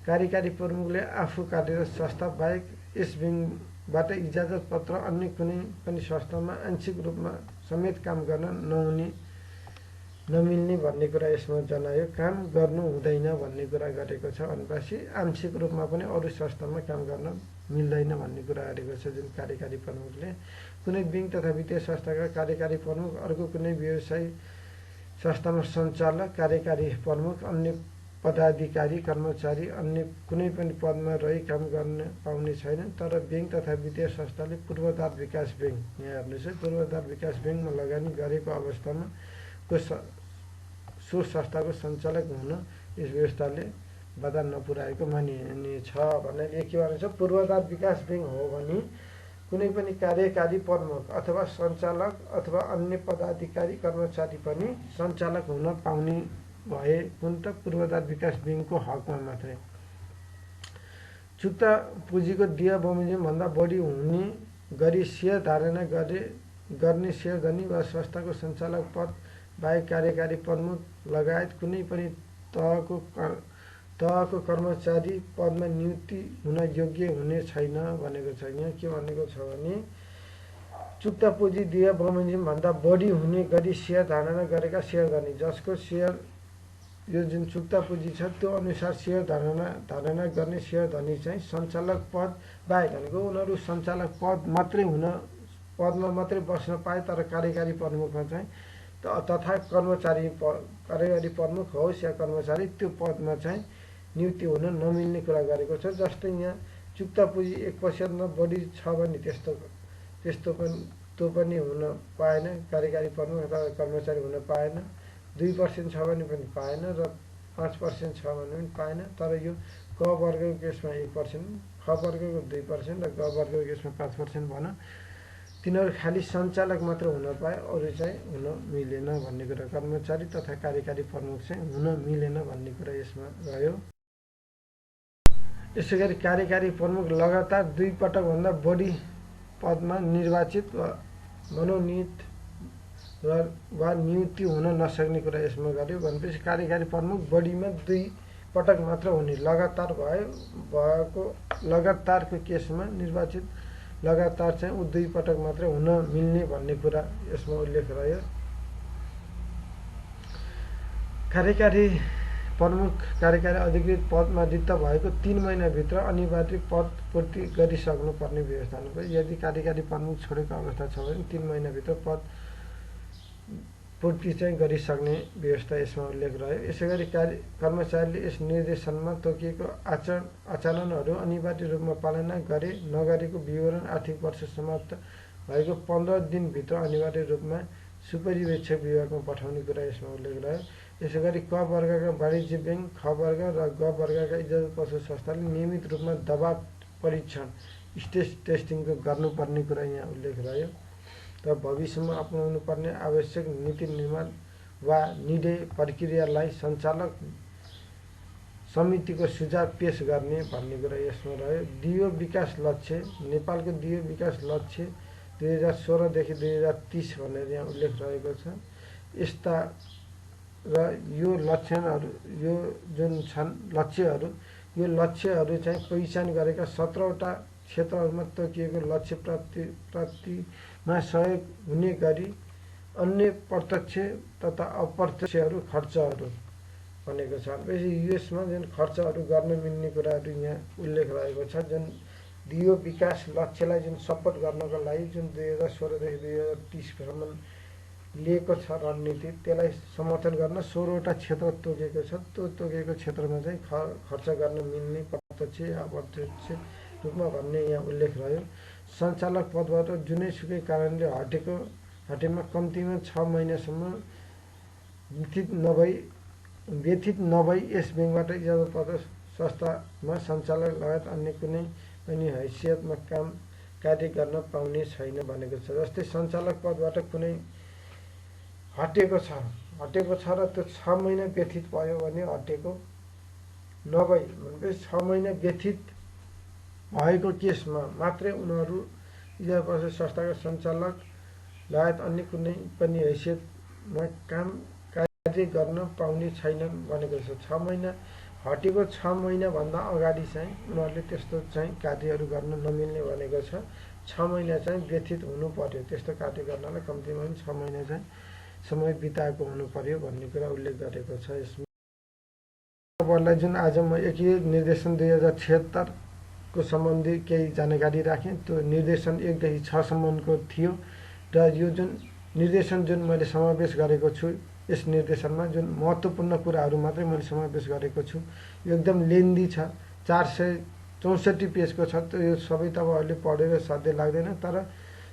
कार्यकारी प्रमुखले आफू कार्यरत संस्था बाहेक यस विङबाट इजाजत पत्र अन्य कुनै पनि संस्थामा आंशिक रूपमा समेत काम गर्न नमिल्ने भन्ने कुरा यसमा जनायो। काम गर्नु हुँदैन भन्ने कुरा गरेको छ भनेपछि आंशिक रूपमा पनि अरू संस्थामा काम गर्न मिल्दैन भन्ने कुरा गरेको छ। जुन कार्यकारी प्रमुखले कुनै विङ तथा वित्तीय संस्थाका कार्यकारी प्रमुख अर्को कुनै व्यवसाय संस्थामा सञ्चालक कार्यकारी प्रमुख अन्य पदाधिकारी कर्मचारी अन्य कुनै पनि पदमा रही काम गर्न पाउने छैनन्। तर बैंक तथा वित्तीय संस्थाले पूर्वाधार विकास बैंक, यहाँ हेर्नुहोस् है, पूर्वाधार विकास बैंकमा लगानी गरेको अवस्थामा सो संस्थाको सञ्चालक हुन यस व्यवस्थाले बाधा नपुर्याएको मानिनेछ भन्नाले के भन्छ, पूर्वाधार विकास बैंक हो भने कुनै पनि कार्यकारी प्रमुख अथवा सञ्चालक अथवा अन्य पदाधिकारी कर्मचारी पनि सञ्चालक हुन पाउने भए कुन त पूर्वाधार विकास बैंकको हकमा मात्रै। चुक्ता पुँजीको दिया बमोजिम भन्दा बढी हुने गरी सेयर धारणा गर्ने सेयर धनी वा संस्थाको सञ्चालक पद बाहेक कार्यकारी प्रमुख लगायत कुनै पनि तहको कर्मचारी पदमा नियुक्ति हुन योग्य हुने छैन भनेको छ। यहाँ के भनेको छ भने चुक्ता पुँजी दिया बमोजिम भन्दा बढी हुने गरी सेयर धारणा गरेका सेयर धनी जसको सेयर यो जुन चुक्ता पुँजी छ त्यो अनुसार सेयर धारणा गर्ने सेयर धनी चाहिँ सञ्चालक पद बाहेक भनेको उनीहरू सञ्चालक पदमा मात्रै बस्न पाए, तर कार्यकारी प्रमुखमा चाहिँ तथा कार्यकारी प्रमुख होस् या कर्मचारी त्यो पदमा चाहिँ नियुक्ति हुन नमिल्ने कुरा गरेको छ। जस्तै यहाँ चुक्ता पुँजी 1% बढी छ भने त्यस्तो पनि हुन पाएन, कार्यकारी प्रमुख अथवा कर्मचारी हुन पाएन। 2% छ भने पनि पाएन र 5% छ भने पनि पाएन। तर यो क वर्गको केसमा 1%, ख वर्गको 2% र ग वर्गको केसमा 5% भन, तिनीहरू खालि सञ्चालक मात्र हुन पाए, अरू चाहिँ हुन मिलेन भन्ने कुरा। कर्मचारी तथा कार्यकारी प्रमुख चाहिँ हुन मिलेन भन्ने कुरा यसमा रह्यो। यसै गरी कार्यकारी प्रमुख लगातार 2 पटकभन्दा बढी पदमा निर्वाचित वा मनोनित वा नियुक्ति हुन नसक्ने कुरा यसमा गर्यो। भनेपछि कार्यकारी प्रमुख बढीमा 2 पटक मात्र हुने, लगातारको केसमा निर्वाचित लगातार चाहिँ 2 पटक मात्र हुन मिल्ने भन्ने कुरा यसमा उल्लेख रह्यो। कार्यकारी प्रमुख कार्यकारी अधिकृत पदमा रिक्त भएको 3 महिनाभित्र अनिवार्य पद पूर्ति गरिसक्नु पर्ने व्यवस्था हुनुपर्छ। यदि कार्यकारी प्रमुख छोडेको अवस्था छ भने 3 महिनाभित्र पद पूर्ति चाहिँ गरिसक्ने व्यवस्था यसमा उल्लेख रह्यो। यसै गरी कर्मचारीले यस निर्देशनमा तोकिएको आचरणहरू अनिवार्य रूपमा पालना गरे नगरेको विवरण आर्थिक वर्ष समाप्त भएको 15 दिनभित्र अनिवार्य रूपमा सुपरिवेक्षक विभागमा पठाउने कुरा यसमा उल्लेख रह्यो। यसै गरी क वर्गका वाणिज्य बैंक, ख वर्ग र ग वर्गका इजाजतपत्र संस्थाले नियमित रूपमा दबाव परीक्षण स्ट्रेस टेस्टिङको गर्नुपर्ने कुरा यहाँ उल्लेख रह्यो। र भविष्यमा अपनाउनु पर्ने आवश्यक नीति निर्माण वा निर्णय प्रक्रियालाई सञ्चालक समितिको सुझाव पेश गर्ने भन्ने कुरा यसमा रह्यो। दियो विकास लक्ष्य, नेपालको दियो विकास लक्ष्य 2016 देखि 2030 भनेर यहाँ उल्लेख रहेको छ। यस्ता र यो लक्ष्यहरू चाहिँ पहिचान गरेका 17वटा क्षेत्रहरूमा तोकिएको लक्ष्य प्राप्तिमा सहयोग हुने गरी अन्य प्रत्यक्ष तथा अप्रत्यक्षहरू खर्चहरू भनेको छ। यसमा जुन खर्चहरू गर्न मिल्ने कुराहरू यहाँ उल्लेख रहेको छ। जुन दियो विकास लक्ष्यलाई जुन सपोर्ट गर्नको लागि जुन 2016 देखि 2030सम्म लिएको छ रणनीति, त्यसलाई समर्थन गर्न 16वटा क्षेत्र तोकेको छ। त्यो तोकेको क्षेत्रमा चाहिँ खर्च गर्न मिल्ने प्रत्यक्ष या अप्रत्यक्ष रूपमा भन्ने यहाँ उल्लेख रह्यो। सञ्चालक पदबाट जुनैसुकै कारणले हटेमा कम्तीमा 6 महिनासम्म व्यथित नभई यस बैंकबाट इजाजतपत्र संस्थामा सञ्चालक लगायत अन्य कुनै पनि हैसियतमा कार्य गर्न पाउने छैन भनेको छ। जस्तै सञ्चालक पदबाट कुनै हटेको छ र त्यो 6 महिना व्यथित भयो भने हटेको नभई भनेपछि 6 महिना व्यथित भएको केसमा मात्रै उनीहरू इजाजतपत्र संस्थाका सञ्चालक लगायत अन्य कुनै पनि हैसियतमा कार्य गर्न पाउने छैनन् भनेको छ। 6 महिना हटेको 6 महिनाभन्दा अगाडि चाहिँ उनीहरूले त्यस्तो चाहिँ कार्यहरू गर्न नमिल्ने भनेको छ। 6 महिना चाहिँ व्यथित हुनु पर्यो, त्यस्तो कार्य गर्नलाई कम्तीमा पनि 6 महिना चाहिँ समय बिताएको हुनु पर्यो भन्ने कुरा उल्लेख गरेको छ। यसमा तपाईँहरूलाई जुन आज म एकीय निर्देशन 2076 को सम्बन्धी केही जानकारी राखेँ। त्यो निर्देशन 1 देखि 6 सम्मको थियो र यो जुन निर्देशन जुन मैले समावेश गरेको छु यस निर्देशनमा जुन महत्त्वपूर्ण कुराहरू मात्रै मैले समावेश गरेको छु। यो एकदम लेन्दी छ, 464 पेजको छ। यो सबै तपाईँहरूले पढेर साध्य लाग्दैन, तर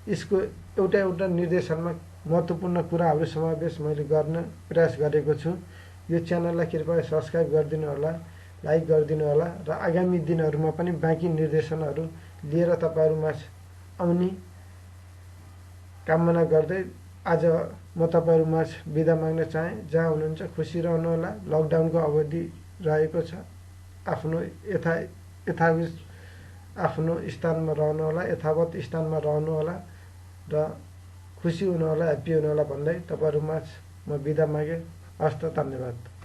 यसको एउटा एउटा निर्देशनमा महत्त्वपूर्ण कुराहरू समावेश मैले गर्न प्रयास गरेको छु। यो च्यानललाई कृपया सब्सक्राइब गरिदिनु होला, लाइक गरिदिनु होला र आगामी दिनहरूमा पनि बाँकी निर्देशनहरू लिएर तपाईँहरूमा आउने कामना गर्दै आज म तपाईँहरूमा बिदा माग्न चाहेँ। जहाँ हुनुहुन्छ खुसी रहनुहोला। लकडाउनको अवधि रहेको छ, आफ्नो आफ्नो स्थानमा रहनुहोला, यथावत स्थानमा रहनुहोला र खुसी हुनुहोला, ह्याप्पी हुनुहोला भन्दै तपाईँहरूमा म बिदा मागेँ। हस्त, धन्यवाद।